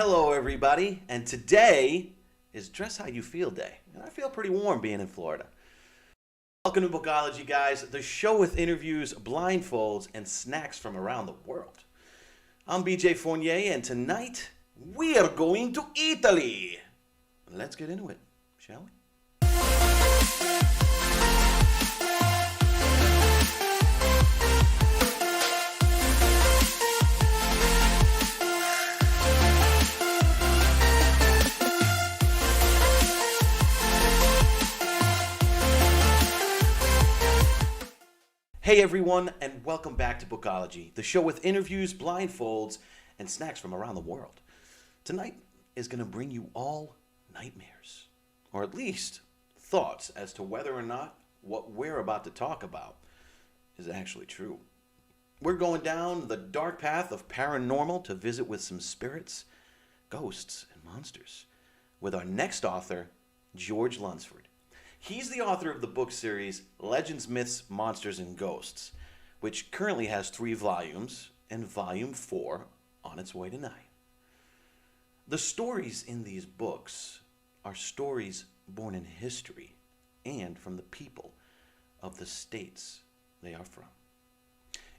Hello, everybody, and today is Dress How You Feel Day, and I feel pretty warm being in Florida. Welcome to Bookology, guys, the show with interviews, blindfolds, and snacks from around the world. I'm BJ Fournier, and tonight we are going to Italy. Let's get into it, shall we? Hey everyone, and welcome back to Bookology, the show with interviews, blindfolds, and snacks from around the world. Tonight is going to bring you all nightmares, or at least thoughts as to whether or not what we're about to talk about is actually true. We're going down the dark path of paranormal to visit with some spirits, ghosts, and monsters with our next author, George Lunsford. He's the author of the book series Legends, Myths, Monsters, and Ghosts, which currently has 3 volumes and volume 4 on its way tonight. The stories in these books are stories born in history and from the people of the states they are from.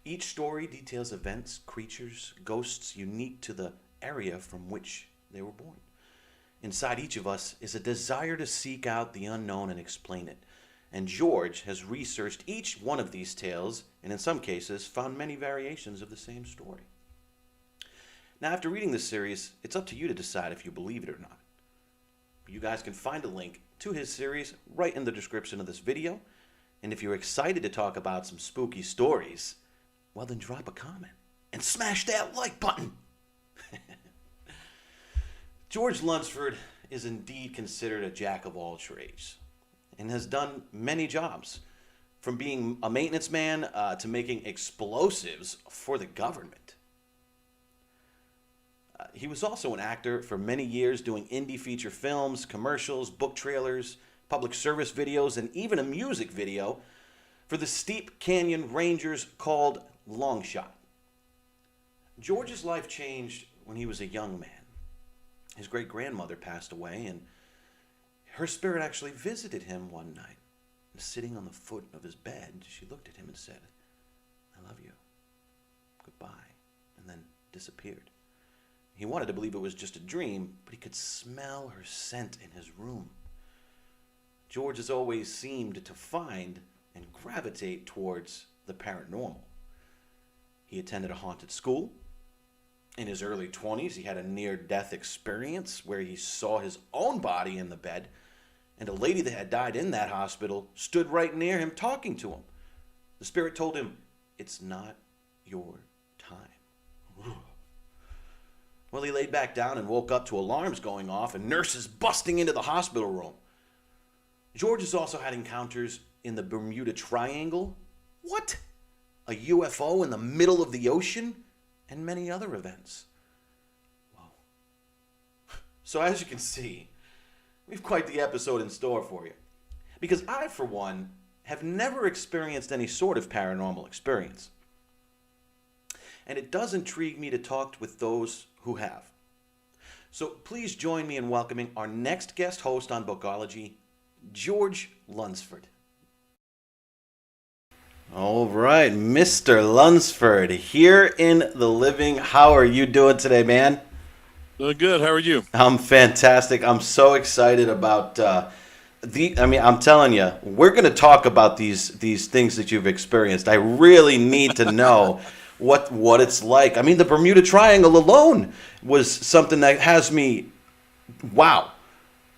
Each story details events, creatures, ghosts unique to the area from which they were born. Inside each of us is a desire to seek out the unknown and explain it. And George has researched each one of these tales, and in some cases found many variations of the same story. Now, after reading this series, it's up to you to decide if you believe it or not. You guys can find a link to his series right in the description of this video. And if you're excited to talk about some spooky stories, well then drop a comment and smash that like button. George Lunsford is indeed considered a jack of all trades and has done many jobs, from being a maintenance man to making explosives for the government. He was also an actor for many years, doing indie feature films, commercials, book trailers, public service videos, and even a music video for the Steep Canyon Rangers called Long Shot. George's life changed when he was a young man. His great-grandmother passed away, and her spirit actually visited him one night. And sitting on the foot of his bed, she looked at him and said, "I love you. Goodbye," and then disappeared. He wanted to believe it was just a dream, but he could smell her scent in his room. George has always seemed to find and gravitate towards the paranormal. He attended a haunted school. In his early 20s, he had a near-death experience where he saw his own body in the bed, and a lady that had died in that hospital stood right near him talking to him. The spirit told him, "It's not your time." Well, he laid back down and woke up to alarms going off and nurses busting into the hospital room. George has also had encounters in the Bermuda Triangle. What? A UFO in the middle of the ocean? And many other events. Whoa. So as you can see, we've quite the episode in store for you. Because I, for one, have never experienced any sort of paranormal experience. And it does intrigue me to talk with those who have. So please join me in welcoming our next guest host on Bookology, George Lunsford. All right, Mr. Lunsford, here in the living. How are you doing today, man? Doing good. How are you? I'm fantastic. I'm so excited about I'm telling you, we're going to talk about these things that you've experienced. I really need to know what it's like. I mean, the Bermuda Triangle alone was something that has me, wow,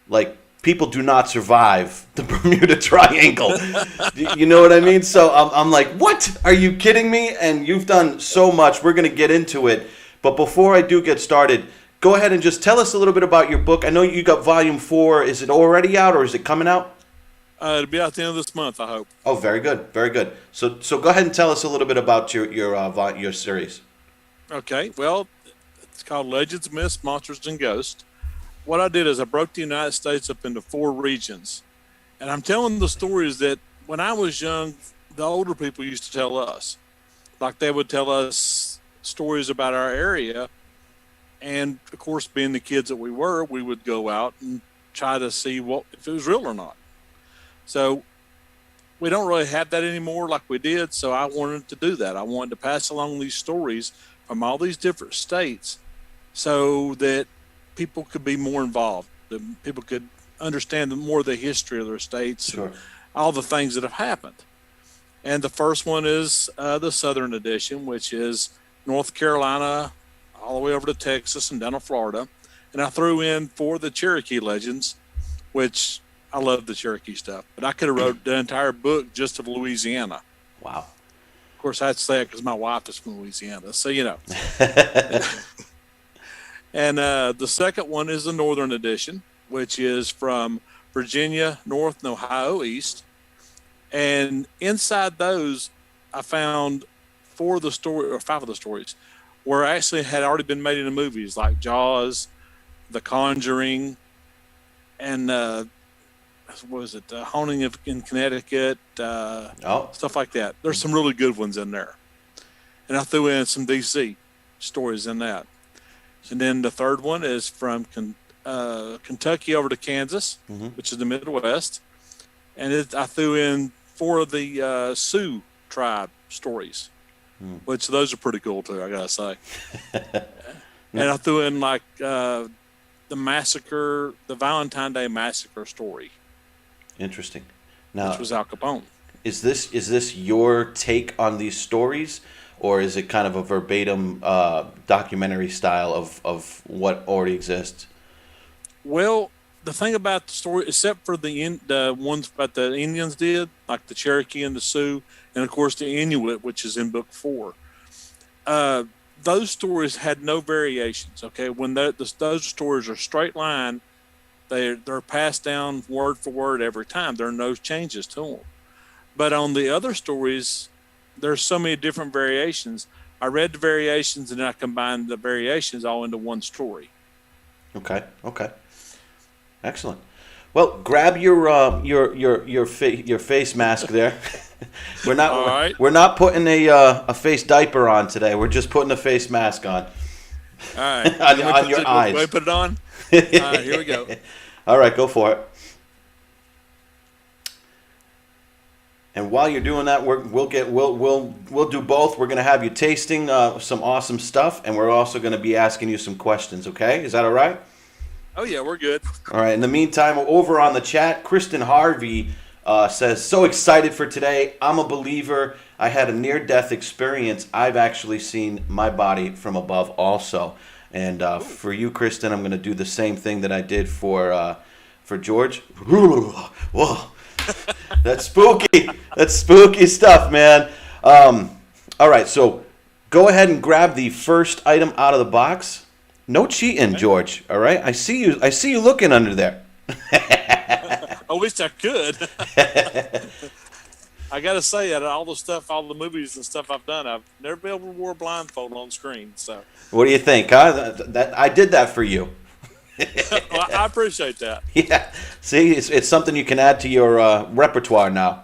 like, people do not survive the Bermuda Triangle. You know what I mean? So I'm like, what? Are you kidding me? And you've done so much. We're going to get into it. But before I do get started, go ahead and just tell us a little bit about your book. I know you got volume 4. Is it already out or is it coming out? It'll be out at the end of this month, I hope. Oh, very good. Very good. So go ahead and tell us a little bit about your series. Okay. Well, it's called Legends, Myths, Monsters, and Ghosts. What I did is I broke the United States up into 4 regions. And I'm telling the stories that when I was young, the older people used to tell us. Like they would tell us stories about our area And of course, being the kids that we were, we would go out and try to see if it was real or not. So we don't really have that anymore like we did. So I wanted to do that. I wanted to pass along these stories from all these different states so that people could be more involved, that people could understand more of the history of their states, Sure. and all the things that have happened. And the first one is the Southern edition, which is North Carolina, all the way over to Texas and down to Florida. And I threw in for the Cherokee legends, which I love the Cherokee stuff, but I could have wrote the entire book just of Louisiana. Wow. Of course, I had to say it because my wife is from Louisiana, so you know. And the second one is the Northern edition, which is from Virginia North and Ohio East. And inside those, I found 5 of the stories were actually had already been made into movies, like Jaws, The Conjuring, and what was it, Haunting in Connecticut, stuff like that. There's some really good ones in there. And I threw in some DC stories in that. And then the third one is from Kentucky over to Kansas, which is the Midwest. And I threw in 4 of the Sioux tribe stories, which those are pretty cool too, I gotta say. And I threw in like the massacre, the Valentine Day Massacre story. Interesting. Now, which was Al Capone. Is this your take on these stories, or is it kind of a verbatim documentary style of what already exists? Well, the thing about the story, except for the ones that the Indians did, like the Cherokee and the Sioux, and of course the Inuit, which is in book 4, those stories had no variations. Okay, when those stories are straight line, they're passed down word for word every time. There are no changes to them. But on the other stories, there's so many different variations. I read the variations and then I combined the variations all into one story. Okay. Excellent. Well, grab your face mask there. We're not All right. We're not putting a face diaper on today. We're just putting a face mask on. All right. on your eyes. Can we put it on? All right, here we go. All right, go for it. And while you're doing that, we'll do both. We're gonna have you tasting some awesome stuff, and we're also gonna be asking you some questions. Okay, is that all right? Oh yeah, we're good. All right. In the meantime, over on the chat, Kristen Harvey says, "So excited for today. I'm a believer. I had a near-death experience. I've actually seen my body from above also." And for you, Kristen, I'm going to do the same thing that I did for George. Whoa, that's spooky. That's spooky stuff, man. All right, so go ahead and grab the first item out of the box. No cheating, George. All right, I see you looking under there. I wish I could. I got to say, out of all the stuff, all the movies and stuff I've done, I've never been able to wear a blindfold on screen. So, what do you think? Huh? That I did that for you. well, I appreciate that. Yeah. See, it's something you can add to your repertoire now.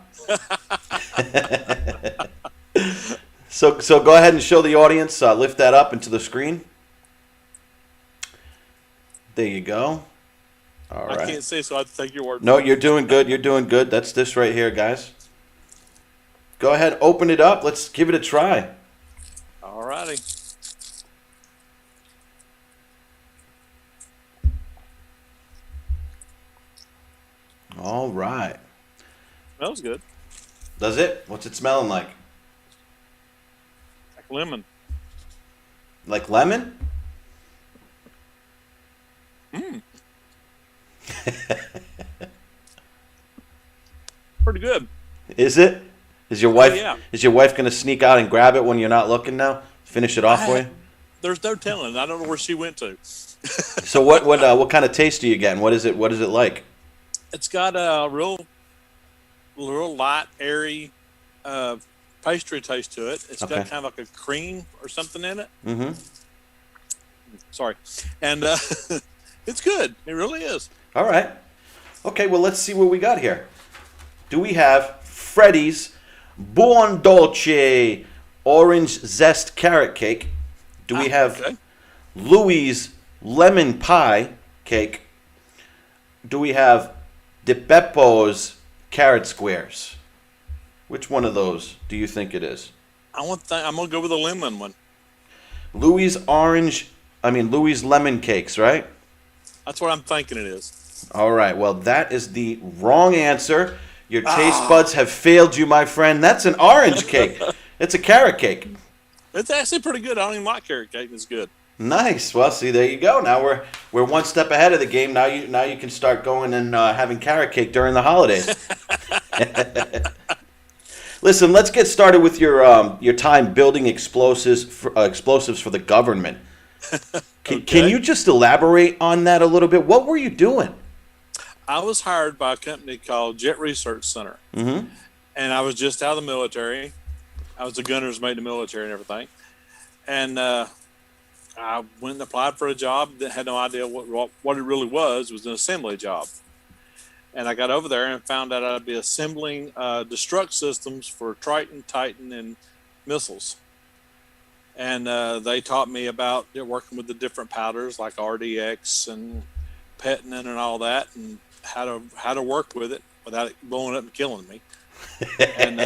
So go ahead and show the audience. Lift that up into the screen. There you go. All right. I can't see, so I have to take your word. No, you're doing good. You're doing good. That's this right here, guys. Go ahead, open it up. Let's give it a try. All righty. All right. Smells good. Does it? What's it smelling like? Like lemon. Like lemon? Pretty good. Is it? Is your wife? yeah. Is your wife gonna sneak out and grab it when you're not looking now? Finish it off for you. There's no telling. I don't know where she went to. So what kind of taste are you getting? What is it like? It's got a real light, airy pastry taste to it. It's Okay. got kind of like a cream or something in it. Mm-hmm. Sorry. And it's good. It really is. All right. Okay, well, let's see what we got here. Do we have Freddy's Buon Dolce Orange Zest Carrot Cake? Do we have Louis lemon pie cake? Do we have Di Beppo's carrot squares? Which one of those do you think it is? I'm gonna go with the lemon one. Louis Louis lemon cakes, right? That's what I'm thinking it is. All right. Well, that is the wrong answer. Your taste buds have failed you, my friend. That's an orange cake. It's a carrot cake. It's actually pretty good. I don't even like carrot cake. It's good. Nice. Well, see, there you go. Now we're one step ahead of the game. Now you can start going and having carrot cake during the holidays. Listen, let's get started with your time building explosives for the government. Can you just elaborate on that a little bit? What were you doing? I was hired by a company called Jet Research Center, Mm-hmm. and I was just out of the military. I was a gunner's mate in the military and everything, and I went and applied for a job that had no idea what it really was. It was an assembly job. And I got over there and found out I'd be assembling destruct systems for Triton, Titan, and missiles. And they taught me about working with the different powders like RDX and Petinin and all that, and how to work with it without it blowing up and killing me. And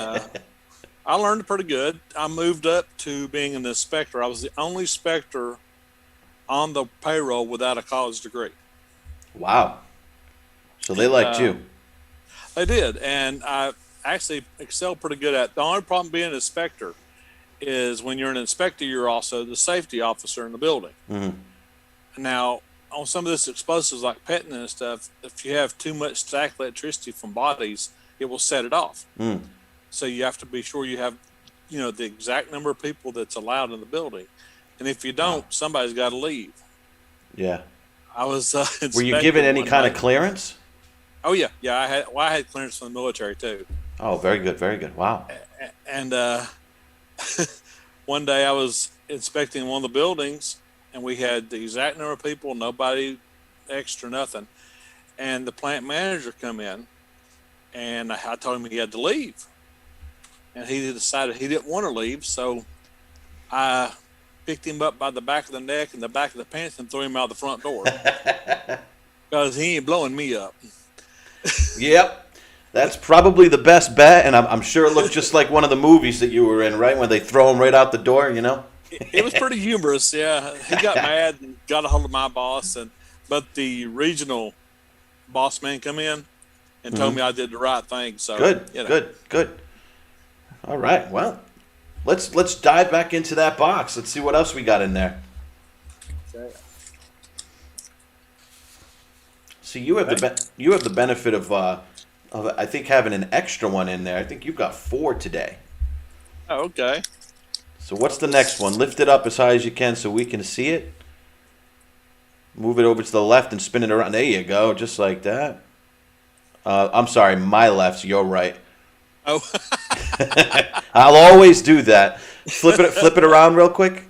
I learned pretty good. I moved up to being an inspector. I was the only inspector on the payroll without a college degree. Wow. So they liked you. They did, and I actually excelled pretty good at it. The only problem being an inspector is when you're an inspector, you're also the safety officer in the building. Mm-hmm. Now, on some of this explosives like Petinin and stuff, if you have too much stacked electricity from bodies, it will set it off. Mm. So you have to be sure you have, the exact number of people that's allowed in the building. And if you don't, somebody's got to leave. Yeah. I was. Were you given any kind of clearance? Oh yeah, yeah. I had clearance from the military too. Oh, very good, very good. Wow. And one day I was inspecting one of the buildings, and we had the exact number of people, nobody extra, nothing. And the plant manager come in, and I told him he had to leave. And he decided he didn't want to leave, so I picked him up by the back of the neck and the back of the pants and threw him out the front door. Because he ain't blowing me up. Yep. That's probably the best bet, and I'm sure it looked just like one of the movies that you were in, right? When they throw him right out the door, It was pretty humorous, yeah. He got mad and got a hold of my boss, but the regional boss man come in and told me I did the right thing. So good. All right, well, let's dive back into that box. Let's see what else we got in there. Okay. See, you have the benefit of I think having an extra one in there. I think you've got 4 today. Oh, okay. So what's the next one? Lift it up as high as you can so we can see it. Move it over to the left and spin it around. There you go, just like that. I'm sorry, my left's your right. Oh. I'll always do that. Flip it around real quick.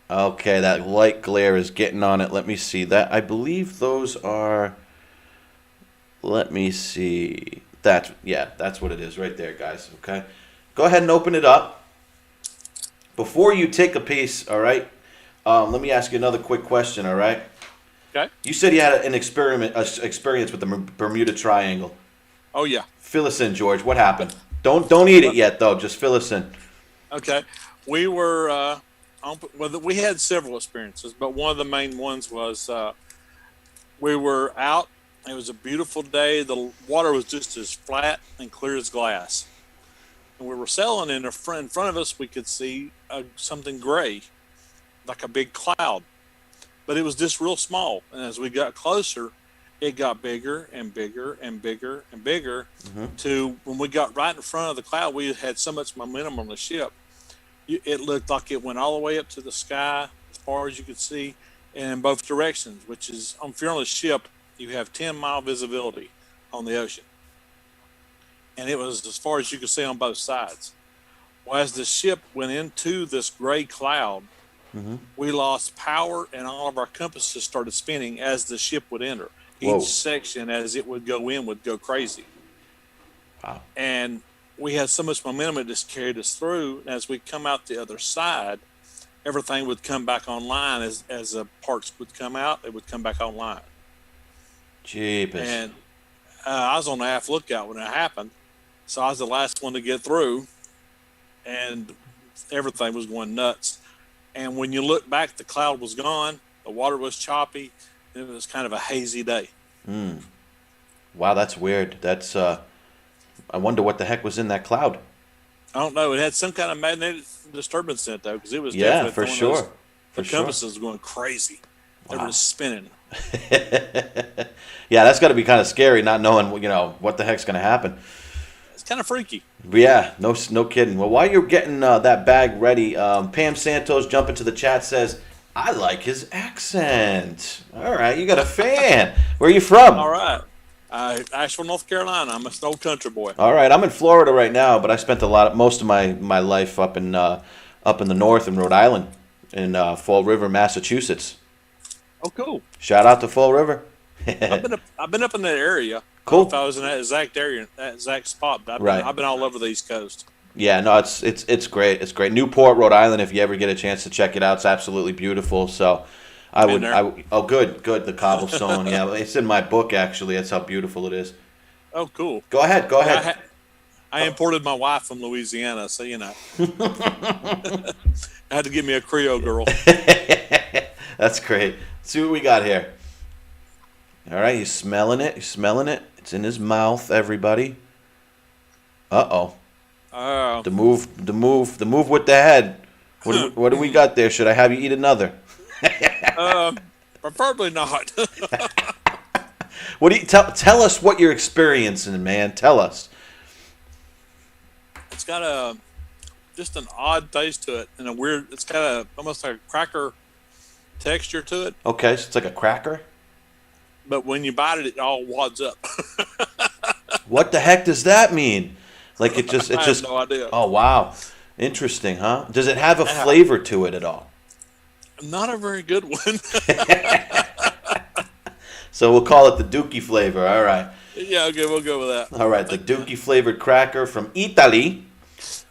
Okay, that light glare is getting on it. Let me see that. I believe those are. Let me see. That's what it is right there, guys. Okay, go ahead and open it up. Before you take a piece, all right. Let me ask you another quick question. All right. Okay. You said you had an experience with the Bermuda Triangle. Oh yeah. Fill us in, George. What happened? Don't eat it yet, though. Just fill us in. Okay. We were we had several experiences, but one of the main ones was we were out. It was a beautiful day. The water was just as flat and clear as glass. And we were sailing, and in front of us, we could see something gray, like a big cloud. But it was just real small. And as we got closer, it got bigger and bigger and bigger and bigger to when we got right in front of the cloud, we had so much momentum on the ship. It looked like it went all the way up to the sky as far as you could see and in both directions, which is, if you're on a ship, you have 10-mile visibility on the ocean. And it was as far as you could see on both sides. Well, as the ship went into this gray cloud, we lost power and all of our compasses started spinning as the ship would enter. Whoa. Each section, as it would go in, would go crazy. Wow. And we had so much momentum, it just carried us through. And as we come out the other side, everything would come back online as the parts would come out. It would come back online. Jeepers. And I was on the half lookout when it happened, so I was the last one to get through, and everything was going nuts. And when you look back, the cloud was gone, the water was choppy, and it was kind of a hazy day. Wow, that's weird. That's I wonder what the heck was in that cloud. I don't know. It had some kind of magnetic disturbance in it, though, because it was Yeah, definitely for throwing sure. those- For the sure. compasses going crazy. They were just spinning. Yeah, that's got to be kind of scary, not knowing what the heck's going to happen. It's kind of freaky. But yeah, no kidding. Well, while you're getting that bag ready, Pam Santos jumping to the chat says, "I like his accent." All right, you got a fan. Where are you from? All right. Asheville, North Carolina. I'm a old country boy. All right, I'm in Florida right now, but I spent most of my life up in the north in Rhode Island, in Fall River, Massachusetts. Oh, cool. Shout out to Fall River. I've been up in that area. Cool. I don't know if I was in that exact area, that exact spot, but I've been all over the East Coast. Yeah, no, it's great. It's great. Newport, Rhode Island. If you ever get a chance to check it out, it's absolutely beautiful. So, oh, good. The cobblestone. Yeah, it's in my book actually. That's how beautiful it is. Oh, cool. Go ahead. I imported my wife from Louisiana, so I had to give me a Creole girl. That's great. Let's see what we got here. All right, he's smelling it. It's in his mouth, everybody. Uh-oh. The move with the head. What do we got there? Should I have you eat another? Preferably not. What do you tell us what you're experiencing, man? Tell us. It's got just an odd taste to it, and it's got almost like a cracker texture to it. Okay, so it's like a cracker. But when you bite it, it all wads up. What the heck does that mean? Like it just I have no idea. Oh wow, interesting, huh? Does it have a flavor to it at all? Not a very good one. So we'll call it the Dookie flavor. All right. Yeah, okay, we'll go with that. All right, the Dookie flavored cracker from Italy.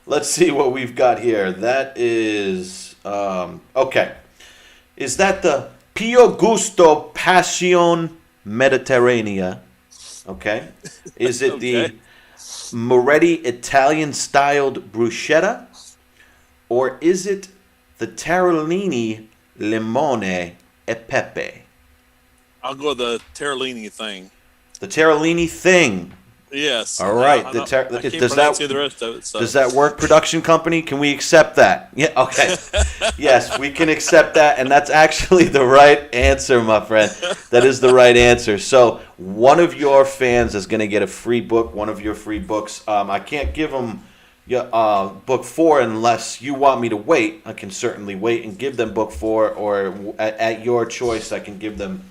Let's see what we've got here. That is okay. Is that the Pio Gusto Passion Mediterranea? Okay. Is it the Moretti Italian styled bruschetta? Or is it the Tarellini Limone e Pepe? I'll go with the Terrellini thing. The Tarellini thing. Yes. All right. I can't Does pronounce that the rest of it. So. does that work, production company? Can we accept that? Yeah. Okay. Yes, we can accept that, and that's actually the right answer, my friend. That is the right answer. So one of your fans is going to get a free book. One of your free books. I can't give them book 4 unless you want me to wait. I can certainly wait and give them book 4, or at your choice, I can give them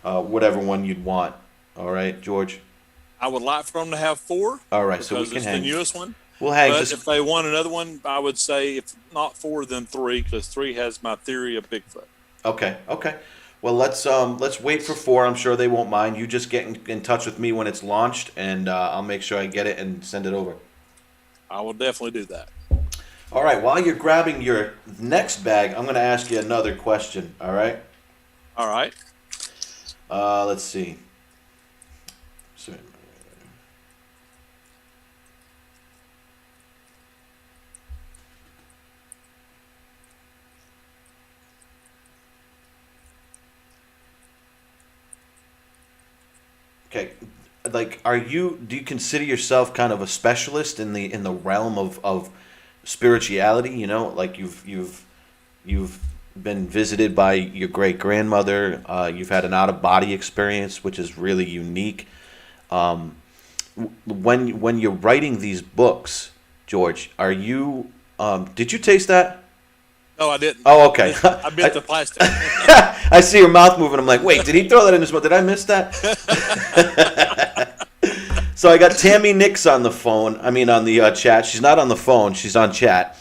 whatever one you'd want. All right, George. I would like for them to have 4. All right, so we can it's hang. the newest one. We'll hang. But if they want another one, I would say if not 4, then 3, because 3 has my theory of Bigfoot. Okay. Well, let's wait for 4. I'm sure they won't mind. You just get in touch with me when it's launched, and I'll make sure I get it and send it over. I will definitely do that. All right. While you're grabbing your next bag, I'm going to ask you another question. All right. All right. Let's see. Okay, like, do you consider yourself kind of a specialist in the realm of spirituality? You know, like you've been visited by your great grandmother. You've had an out of body experience, which is really unique. When you're writing these books, George, are you? Did you taste that? No, I didn't. Oh, okay. I bit the plastic. I see your mouth moving. I'm like, wait, did he throw that in his mouth? Did I miss that? So I got Tammy Nix on the phone. I mean, on the chat. She's not on the phone. She's on chat.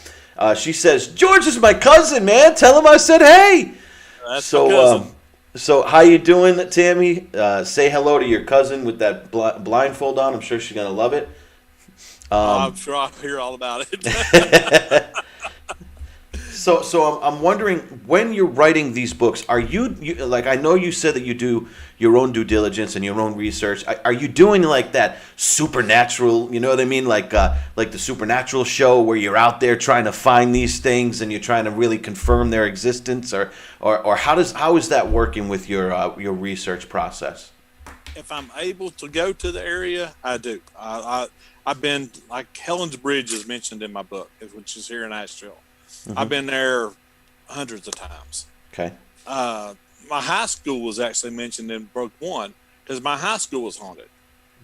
She says, George is my cousin, man. Tell him I said hey. That's my cousin. So how you doing, Tammy? Say hello to your cousin with that blindfold on. I'm sure she's going to love it. I'm sure I'll hear all about it. So I'm wondering, when you're writing these books, are you like, I know you said that you do your own due diligence and your own research. Are you doing like that supernatural? You know what I mean, like the Supernatural show where you're out there trying to find these things and you're trying to really confirm their existence, or how is that working with your research process? If I'm able to go to the area, I do. I've been, like Helen's Bridge is mentioned in my book, which is here in Asheville. I've been there hundreds of times. Okay. My high school was actually mentioned in book one because my high school was haunted.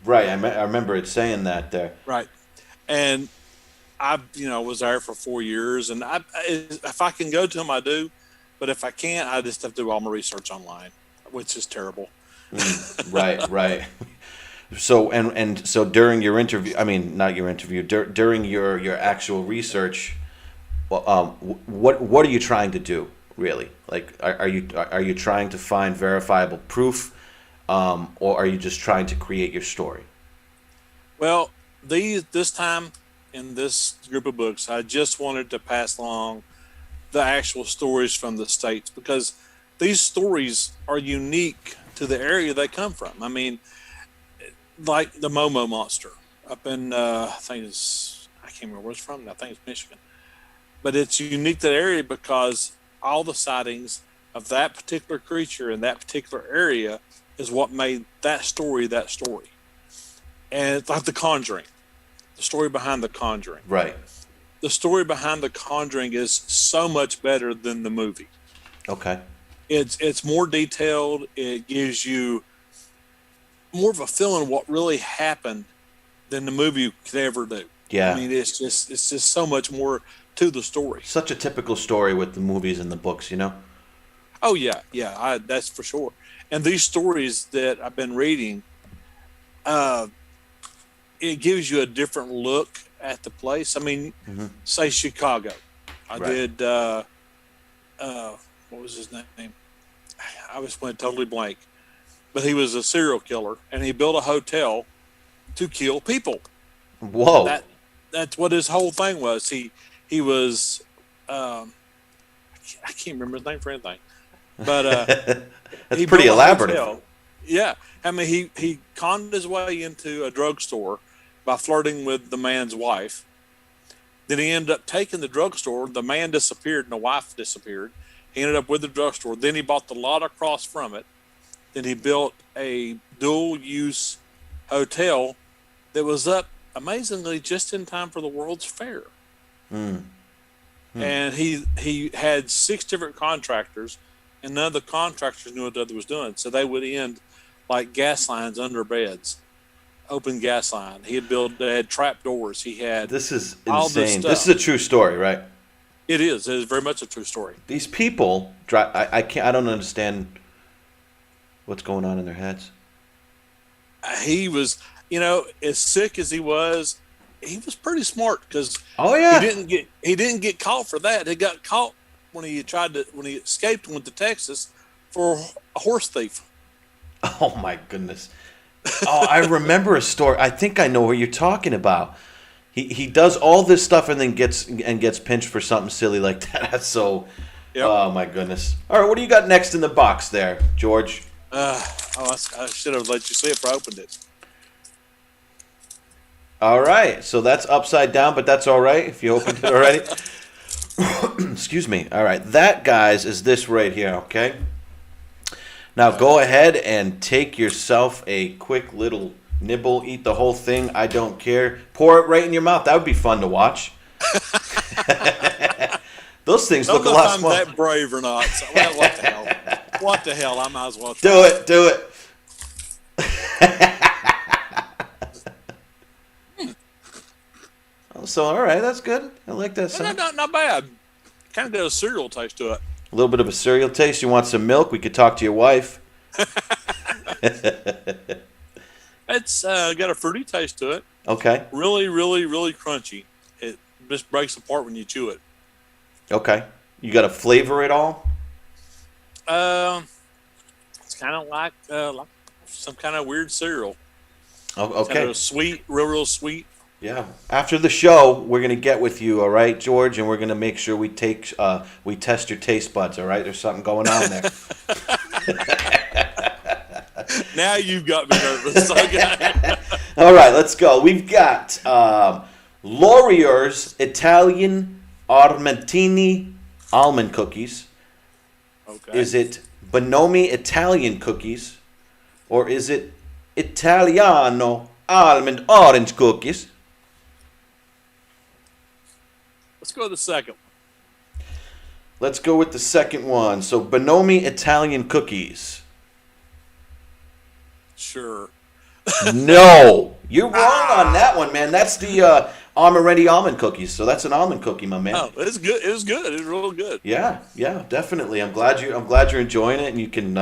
Right. I remember it saying that there. Right. And I, was there for 4 years, and if I can go to them, I do. But if I can't, I just have to do all my research online, which is terrible. Right. So so during your interview, I mean, not your interview, during your actual research, what are you trying to do, really? Like, are you trying to find verifiable proof, or are you just trying to create your story? Well, this time in this group of books, I just wanted to pass along the actual stories from the States, because these stories are unique to the area they come from. I mean, like the Momo monster up in, I can't remember where it's from. I think it's Michigan. But it's unique to the area because all the sightings of that particular creature in that particular area is what made that story that story. And it's like The Conjuring, the story behind The Conjuring. Right. The story behind The Conjuring is so much better than the movie. Okay. It's more detailed. It gives you more of a feeling of what really happened than the movie could ever do. Yeah. I mean, it's just so much more to the story. Such a typical story with the movies and the books, you know? Oh yeah, that's for sure. And these stories that I've been reading, it gives you a different look at the place. I mean, say Chicago. I did. What was his name? I just went totally blank. But he was a serial killer, and he built a hotel to kill people. Whoa. That's what his whole thing was. He was, I can't remember his name for anything, but that's pretty elaborate. Yeah, I mean he conned his way into a drugstore by flirting with the man's wife. Then he ended up taking the drugstore. The man disappeared and the wife disappeared. He ended up with the drugstore. Then he bought the lot across from it. Then he built a dual-use hotel that was up, amazingly, just in time for the World's Fair. And he had 6 different contractors, and none of the contractors knew what the other was doing. So they would end like gas lines under beds, open gas line. They had trap doors. He had This is all insane. This is a true story, right? It is. It is very much a true story. These people, I don't understand what's going on in their heads. He was, as sick as he was pretty smart, because he didn't get caught for that. He got caught when he escaped and went to Texas for a horse thief. Oh my goodness. Oh, I remember a story. I think I know what you're talking about. He does all this stuff and then gets pinched for something silly like that. So, Oh my goodness. All right, what do you got next in the box there, George? I should have let you see it before I opened it. All right, so that's upside down, but that's all right if you opened it already. Excuse me. All right, that, guys, is this right here, okay? Now go ahead and take yourself a quick little nibble, eat the whole thing. I don't care. Pour it right in your mouth. That would be fun to watch. Those things look a lot fun. That brave or not. So, well, what the hell? What the hell? I might as well try. Do it. So, all right, that's good. I like that sound. Not bad. Kind of got a cereal taste to it. A little bit of a cereal taste. You want some milk? We could talk to your wife. It's got a fruity taste to it. Okay. Really, really, really crunchy. It just breaks apart when you chew it. Okay. You got to flavor it all? It's kind of like some kind of weird cereal. Oh, okay. Kind of sweet, real sweet. Yeah. After the show, we're gonna get with you, all right, George, and we're gonna make sure we test your taste buds, all right? There's something going on there. Now you've got me nervous. Okay. All right, let's go. We've got Laurier's Italian Armentini almond cookies. Okay. Is it Bonomi Italian cookies, or is it Italiano almond orange cookies? Let's go with the second. Let's go with the second one. So Bonomi Italian cookies. Sure. No, you're wrong on that one, man. That's the Amaretti almond cookies. So that's an almond cookie, my man. Oh, it's good. It was good. It was real good. Yeah, definitely. I'm glad you're enjoying it, and you can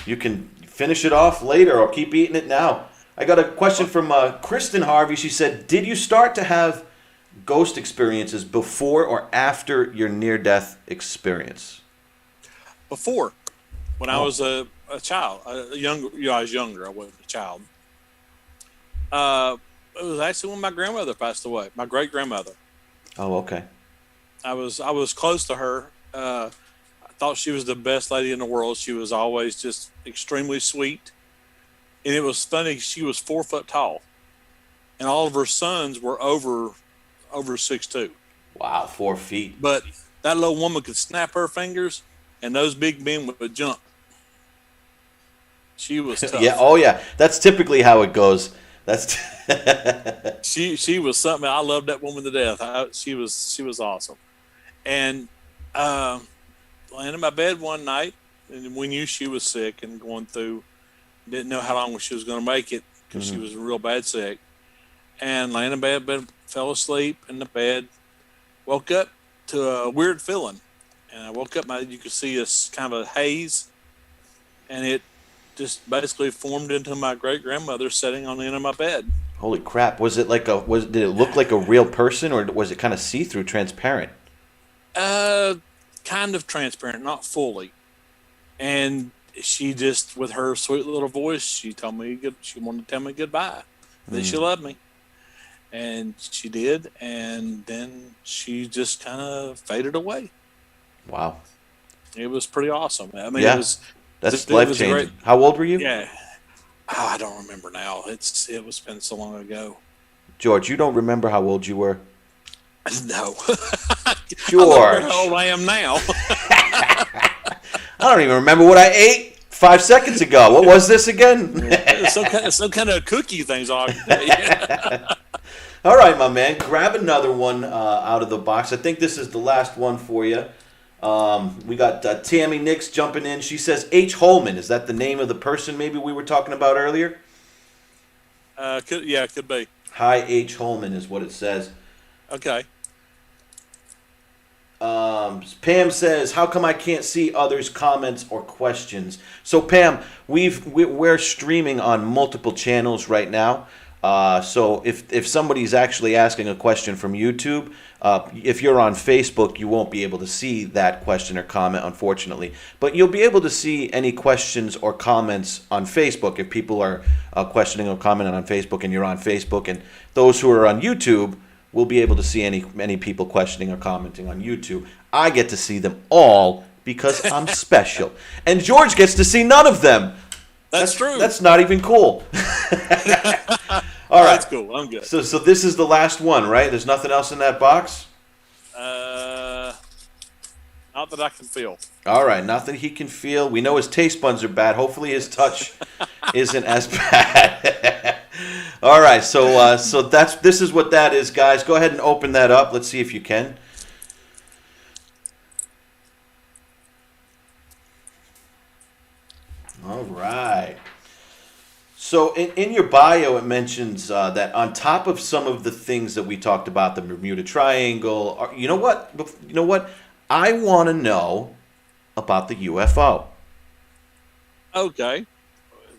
you can finish it off later or keep eating it now. I got a question from Kristen Harvey. She said, "Did you start to have ghost experiences before or after your near-death experience?" Before, when I Oh. was a child, I was younger. I wasn't a child. It was actually when my grandmother passed away. My great grandmother. Oh, okay. I was close to her. I thought she was the best lady in the world. She was always just extremely sweet, and it was funny. She was 4 foot tall, and all of her sons were over 6'2". Wow, 4 feet. But that little woman could snap her fingers, and those big men would jump. She was tough. Yeah. Oh, yeah. That's typically how it goes. That's. She was something. I loved that woman to death. She was awesome. And laying in my bed one night, and we knew she was sick and going through. Didn't know how long she was going to make it because she was real bad sick. And laying in bed, fell asleep in the bed. Woke up to a weird feeling, and I woke up. You could see this kind of a haze, and it just basically formed into my great grandmother sitting on the end of my bed. Holy crap! Did it look like a real person, or was it kind of see-through, transparent? Kind of transparent, not fully. And she just, with her sweet little voice, she wanted to tell me goodbye, that she loved me, and she did. And then she just kind of faded away. Wow. It was pretty awesome. I mean, Yeah. it was That's it life was changing. great. How old were you? Yeah. Oh, I don't remember now. It was been so long ago. George, you don't remember how old you were? No. George. I don't know how old I am now. I don't even remember what I ate 5 seconds ago. What was this again? some kind of cookie things on. Yeah. All right, my man. Grab another one out of the box. I think this is the last one for you. We got Tammy Nix jumping in. She says H. Holman. Is that the name of the person maybe we were talking about earlier? Could be. Hi, H. Holman is what it says. Okay. Pam says, "How come I can't see others' comments or questions?" So Pam, we're streaming on multiple channels right now. So if somebody's actually asking a question from YouTube, if you're on Facebook, you won't be able to see that question or comment, unfortunately. But you'll be able to see any questions or comments on Facebook if people are questioning or commenting on Facebook, and you're on Facebook. And those who are on YouTube will be able to see any people questioning or commenting on YouTube. I get to see them all because I'm special, and George gets to see none of them. That's true. That's not even cool. All right. That's cool. I'm good. So this is the last one, right? There's nothing else in that box? Not that I can feel. All right, nothing he can feel. We know his taste buds are bad. Hopefully his touch isn't as bad. All right, so this is what that is, guys. Go ahead and open that up. Let's see if you can. All right. So in your bio, it mentions that on top of some of the things that we talked about, the Bermuda Triangle, you know what? I want to know about the UFO. Okay.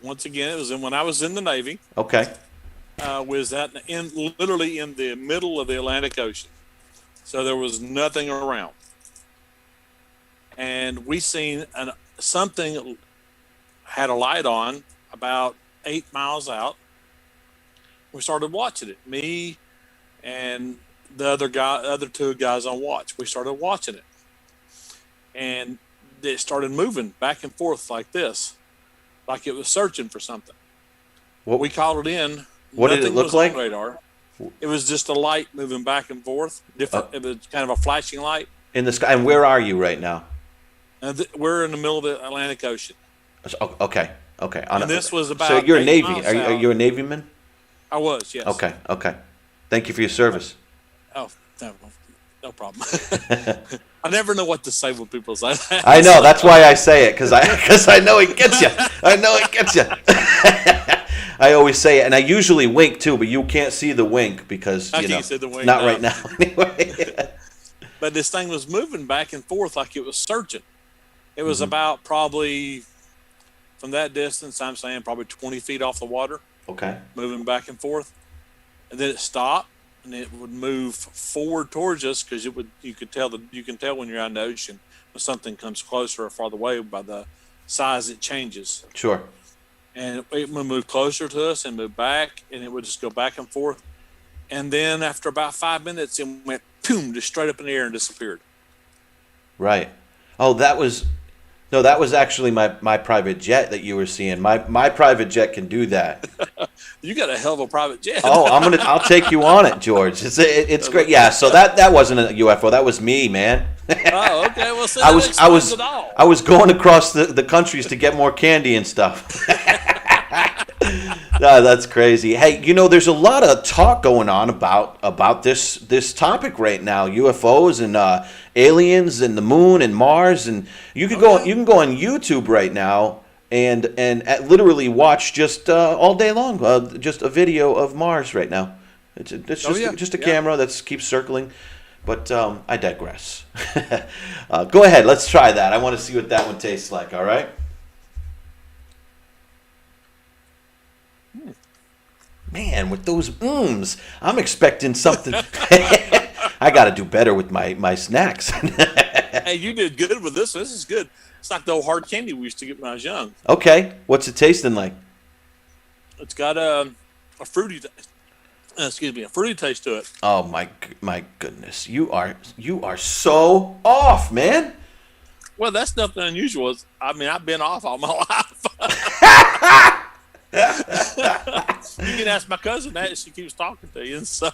Once again, it was when I was in the Navy. Okay. Was that literally in the middle of the Atlantic Ocean, so there was nothing around, and we seen something had a light on about 8 miles out. We started watching it. Me, and the other two guys on watch. We started watching it, and it started moving back and forth like this, like it was searching for something. What We called it in. What did it Nothing look was like? on radar. It was just a light moving back and forth. Different. It was kind of a flashing light. in the sky? And where are you right now? And we're in the middle of the Atlantic Ocean. Okay. Okay. And this was about So you're a 8 Navy. miles Are out. you a Navyman? I was, yes. Okay. Okay. Thank you for your service. Oh, no problem. I never know what to say when people say that. I know. That's why I say it, because I know it gets you. I know it gets you. I always say it, and I usually wink too, but you can't see the wink because I you can't know see the wink, not no. right now anyway. But this thing was moving back and forth like it was searching. It was Mm-hmm. about probably, from that distance, I'm saying probably 20 feet off the water, Okay. moving back and forth. And then it stopped, and it would move forward towards us because you can tell when you're out in the ocean when something comes closer or farther away by the size it changes. Sure. And it would move closer to us and move back, and it would just go back and forth. And then after about 5 minutes, it went boom, just straight up in the air and disappeared. Right. Oh, that was actually my private jet that you were seeing. My private jet can do that. You got a hell of a private jet. Oh, I'll take you on it, George. It's great. Yeah. So that wasn't a UFO. That was me, man. Oh, okay. Well, see, I that was explains it all. I was going across the countries to get more candy and stuff. That's crazy. Hey, there's a lot of talk going on about this topic right now: UFOs and aliens and the moon and Mars. And you can go on YouTube right now and literally watch just all day long just a video of Mars right now. It's just a camera that keeps circling. But I digress. Go ahead. Let's try that. I want to see what that one tastes like. All right. Man, with those I'm expecting something. I got to do better with my snacks. Hey, you did good with this. This is good. It's like the old hard candy we used to get when I was young. Okay. What's it tasting like? It's got a fruity taste to it. Oh my goodness. You are so off, man. Well, that's nothing unusual. I've been off all my life. You can ask my cousin that. She keeps talking to you. And so.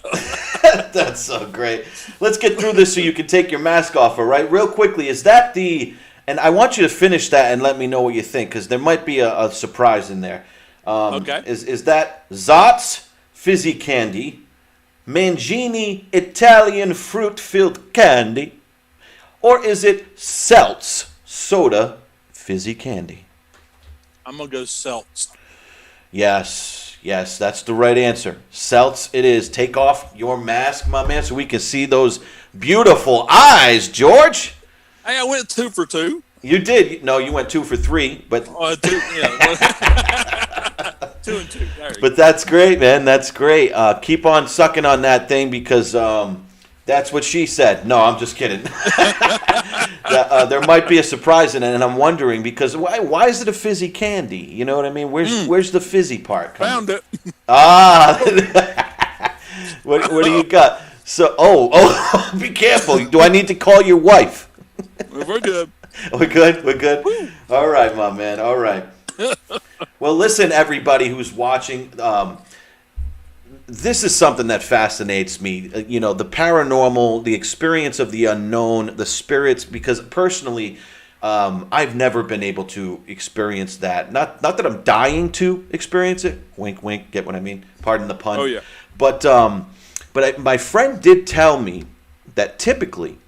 That's so great. Let's get through this so you can take your mask off, all right? Real quickly, is that and I want you to finish that and let me know what you think, because there might be a surprise in there. Okay. Is that Zotz fizzy candy, Mangini Italian fruit-filled candy, or is it Seltz soda fizzy candy? I'm going to go Seltz. Yes, that's the right answer. Seltz it is. Take off your mask, my man, so we can see those beautiful eyes, George. Hey, I went 2 for 2. You did. No, you went 2 for 3, but 2 and 2. There you but that's great, man. That's great. Keep on sucking on that thing because that's what she said. No, I'm just kidding. There might be a surprise in it, and I'm wondering because why is it a fizzy candy? You know what I mean? Where's the fizzy part? Found it. What do you got? So be careful. Do I need to call your wife? We're good. We're good. All right, my man. All right. Well, listen, everybody who's watching. This is something that fascinates me. The paranormal, the experience of the unknown, the spirits. Because personally, I've never been able to experience that. Not that I'm dying to experience it. Wink, wink. Get what I mean? Pardon the pun. Oh yeah. But my friend did tell me that typically,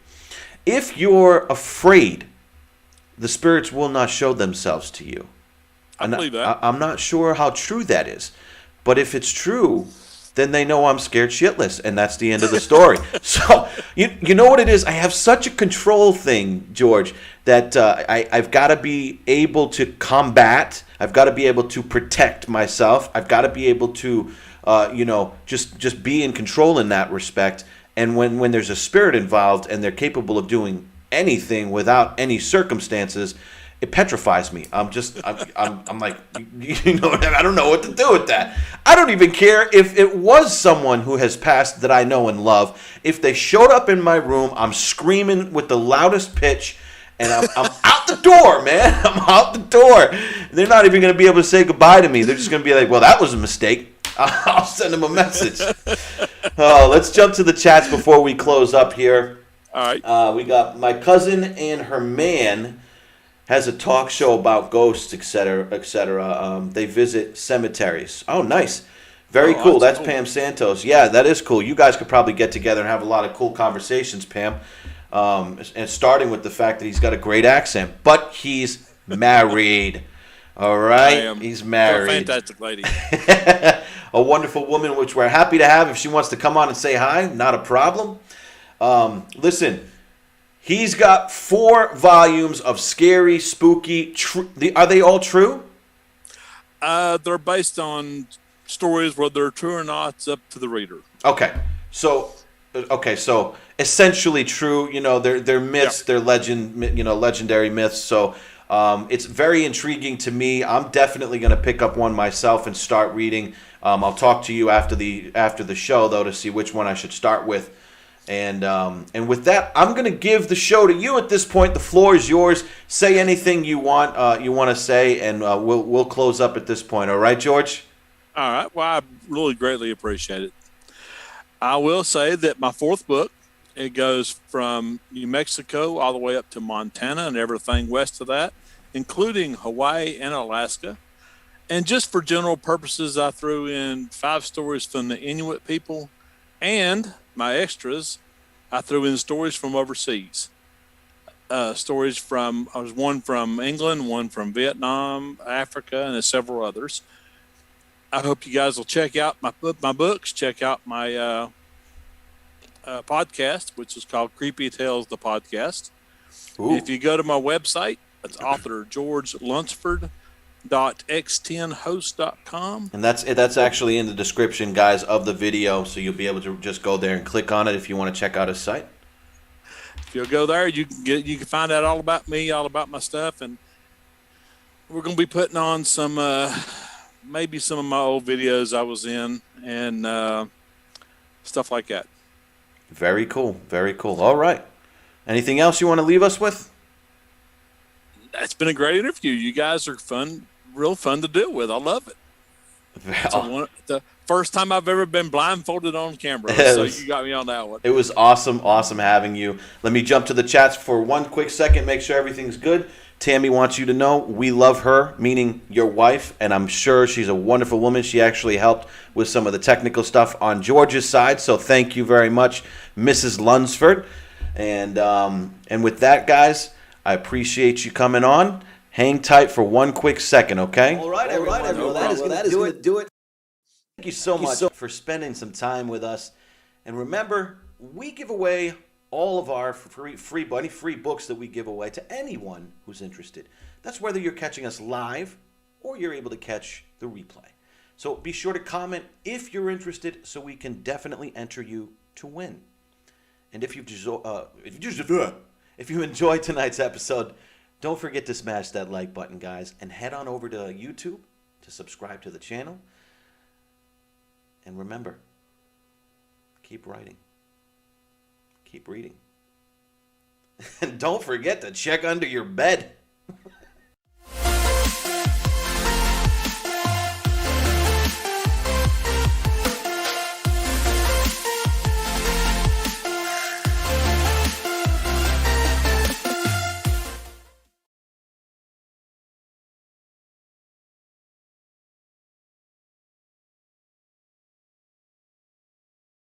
if you're afraid, the spirits will not show themselves to you. I believe that. I'm not sure how true that is, but if it's true, then they know I'm scared shitless, and that's the end of the story. So you know what it is? I have such a control thing, George, that I've got to be able to combat. I've got to be able to protect myself. I've got to be able to, just be in control in that respect. And when there's a spirit involved and they're capable of doing anything without any circumstances, it petrifies me. I'm like, you know, I don't know what to do with that. I don't even care if it was someone who has passed that I know and love. If they showed up in my room, I'm screaming with the loudest pitch, and I'm out the door, man. I'm out the door. They're not even going to be able to say goodbye to me. They're just going to be like, well, that was a mistake. I'll send them a message. Let's jump to the chats before we close up here. All right. We got my cousin and her man has a talk show about ghosts, etc., etc. They visit cemeteries. Oh, nice. Very cool. That's cool. Pam Santos. Yeah, that is cool. You guys could probably get together and have a lot of cool conversations, Pam. And starting with the fact that he's got a great accent, but he's married. All right, he's married. A fantastic lady. A wonderful woman, which we're happy to have. If she wants to come on and say hi, not a problem. Listen, he's got 4 volumes of scary, spooky. Are they all true? They're based on stories, whether they're true or not. It's up to the reader. Okay, so essentially true. You know, they're myths, they're legendary myths. So it's very intriguing to me. I'm definitely going to pick up one myself and start reading. I'll talk to you after the show though to see which one I should start with. And with that, I'm going to give the show to you at this point. The floor is yours. Say anything you want to say, and we'll close up at this point. All right, George? All right. Well, I really greatly appreciate it. I will say that my 4th book, it goes from New Mexico all the way up to Montana and everything west of that, including Hawaii and Alaska. And just for general purposes, I threw in 5 stories from the Inuit people, and my extras, I threw in stories from overseas. Stories from, one from England, one from Vietnam, Africa, and several others. I hope you guys will check out my books, check out my podcast, which is called Creepy Tales, the podcast. Ooh. If you go to my website, it's author George Lunsford.x10host.com. And that's actually in the description, guys, of the video, so you'll be able to just go there and click on it if you want to check out his site. If you'll go there, you can find out all about me, all about my stuff, and we're going to be putting on some maybe some of my old videos I was in and stuff like that. Very cool. Very cool. All right. Anything else you want to leave us with? It's been a great interview. You guys are fun, real fun to deal with. I love it. The first time I've ever been blindfolded on camera, so you got me on that one. It was awesome having you. Let me jump to the chats for one quick second, make sure everything's good. Tammy wants you to know we love her, meaning your wife, and I'm sure she's a wonderful woman. She actually helped with some of the technical stuff on George's side, so thank you very much, Mrs. Lunsford. And with that, guys, I appreciate you coming on. Hang tight for one quick second, okay? All right, everyone. That is going to do it. Thank you so much for spending some time with us. And remember, we give away all of our free books that we give away to anyone who's interested. That's whether you're catching us live or you're able to catch the replay. So be sure to comment if you're interested so we can definitely enter you to win. And if you enjoyed tonight's episode, don't forget to smash that like button, guys, and head on over to YouTube to subscribe to the channel. And remember, keep writing. Keep reading. And don't forget to check under your bed.